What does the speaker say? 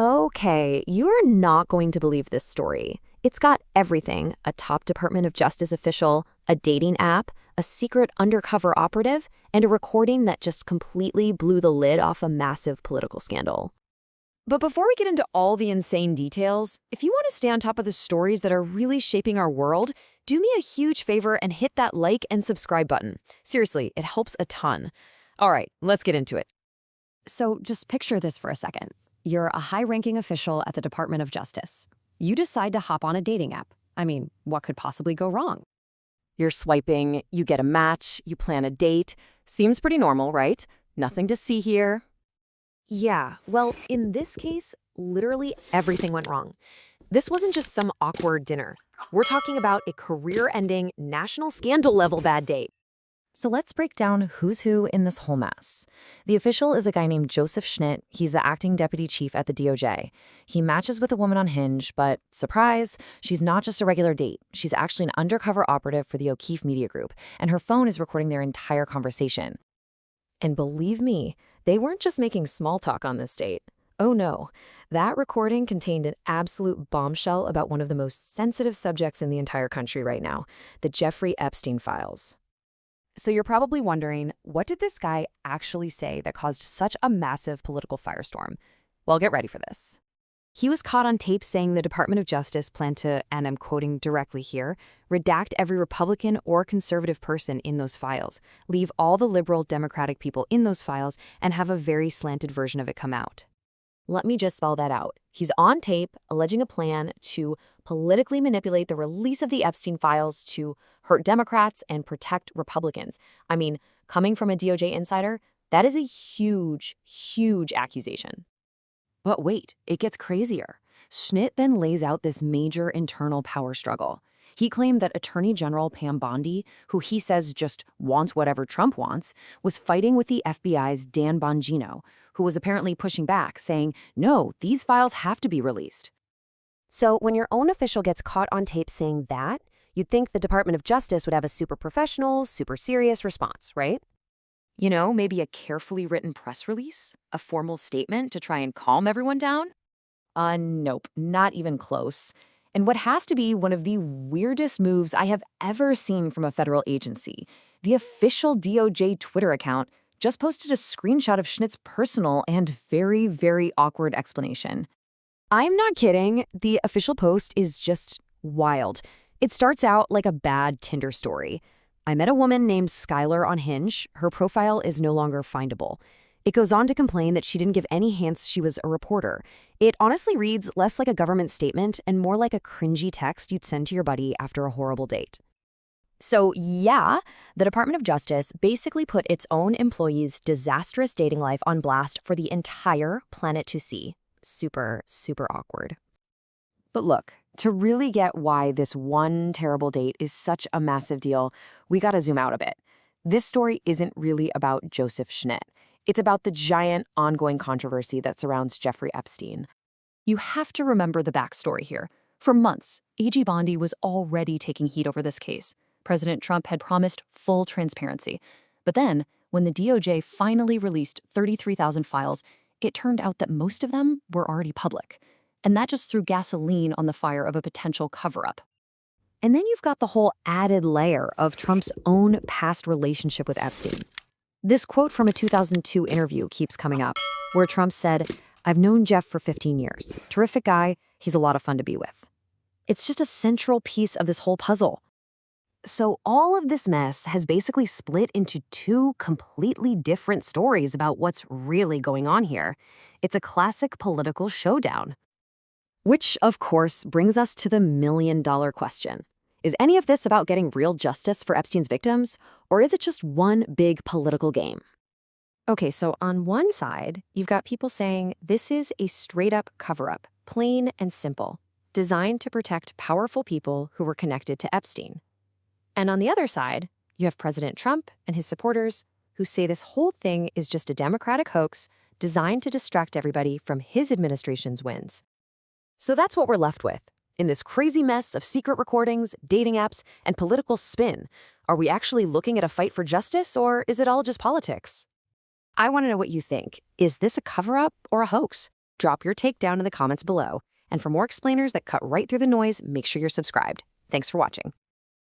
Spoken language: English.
Okay, you're not going to believe this story. It's got everything: a top Department of Justice official, a dating app, a secret undercover operative, and a recording that just completely blew the lid off a massive political scandal. But before we get into all the insane details, if you want to stay on top of the stories that are really shaping our world, do me a huge favor and hit that like and subscribe button. Seriously, it helps a ton. All right, let's get into it. So just picture this for a second. You're a high-ranking official at the Department of Justice. You decide to hop on a dating app. I mean, what could possibly go wrong? You're swiping, you get a match, you plan a date. Seems pretty normal, right? Nothing to see here. Yeah, well, in this case, literally everything went wrong. This wasn't just some awkward dinner. We're talking about a career-ending, national scandal-level bad date. So let's break down who's who in this whole mess. The official is a guy named Joseph Schnitt. He's the acting deputy chief at the DOJ. He matches with a woman on Hinge, but surprise, she's not just a regular date. She's actually an undercover operative for the O'Keefe Media Group, and her phone is recording their entire conversation. And believe me, they weren't just making small talk on this date. Oh no, that recording contained an absolute bombshell about one of the most sensitive subjects in the entire country right now, the Jeffrey Epstein files. So you're probably wondering, what did this guy actually say that caused such a massive political firestorm? Well, get ready for this. He was caught on tape saying the Department of Justice planned to, and I'm quoting directly here, redact every Republican or conservative person in those files, leave all the liberal Democratic people in those files, and have a very slanted version of it come out. Let me just spell that out. He's on tape alleging a plan to politically manipulate the release of the Epstein files to hurt Democrats and protect Republicans. I mean, coming from a DOJ insider, that is a huge, huge accusation. But wait, it gets crazier. Schnitt then lays out this major internal power struggle. He claimed that Attorney General Pam Bondi, who he says just wants whatever Trump wants, was fighting with the FBI's Dan Bongino, who was apparently pushing back, saying, no, these files have to be released. So when your own official gets caught on tape saying that, you'd think the Department of Justice would have a super professional, super serious response, right? You know, maybe a carefully written press release, a formal statement to try and calm everyone down? Nope, not even close. And what has to be one of the weirdest moves I have ever seen from a federal agency, the official DOJ Twitter account just posted a screenshot of Schnitt's personal and very, very awkward explanation. I'm not kidding, the official post is just wild. It starts out like a bad Tinder story. I met a woman named Skylar on Hinge. Her profile is no longer findable. It goes on to complain that she didn't give any hints she was a reporter. It honestly reads less like a government statement and more like a cringy text you'd send to your buddy after a horrible date. So yeah, the Department of Justice basically put its own employees' disastrous dating life on blast for the entire planet to see. Super, super awkward. But look, to really get why this one terrible date is such a massive deal, we gotta zoom out a bit. This story isn't really about Joseph Schnitt. It's about the giant ongoing controversy that surrounds Jeffrey Epstein. You have to remember the backstory here. For months, AG Bondi was already taking heat over this case. President Trump had promised full transparency. But then, when the DOJ finally released 33,000 files, it turned out that most of them were already public. And that just threw gasoline on the fire of a potential cover-up. And then you've got the whole added layer of Trump's own past relationship with Epstein. This quote from a 2002 interview keeps coming up, where Trump said, "I've known Jeff for 15 years. Terrific guy. He's a lot of fun to be with." It's just a central piece of this whole puzzle. So all of this mess has basically split into two completely different stories about what's really going on here. It's a classic political showdown. Which, of course, brings us to the million-dollar question. Is any of this about getting real justice for Epstein's victims, or is it just one big political game? Okay, so on one side, you've got people saying this is a straight-up cover-up, plain and simple, designed to protect powerful people who were connected to Epstein. And on the other side, you have President Trump and his supporters who say this whole thing is just a Democratic hoax designed to distract everybody from his administration's wins. So that's what we're left with. In this crazy mess of secret recordings, dating apps, and political spin, are we actually looking at a fight for justice, or is it all just politics? I want to know what you think. Is this a cover-up or a hoax? Drop your take down in the comments below. And for more explainers that cut right through the noise, make sure you're subscribed. Thanks for watching.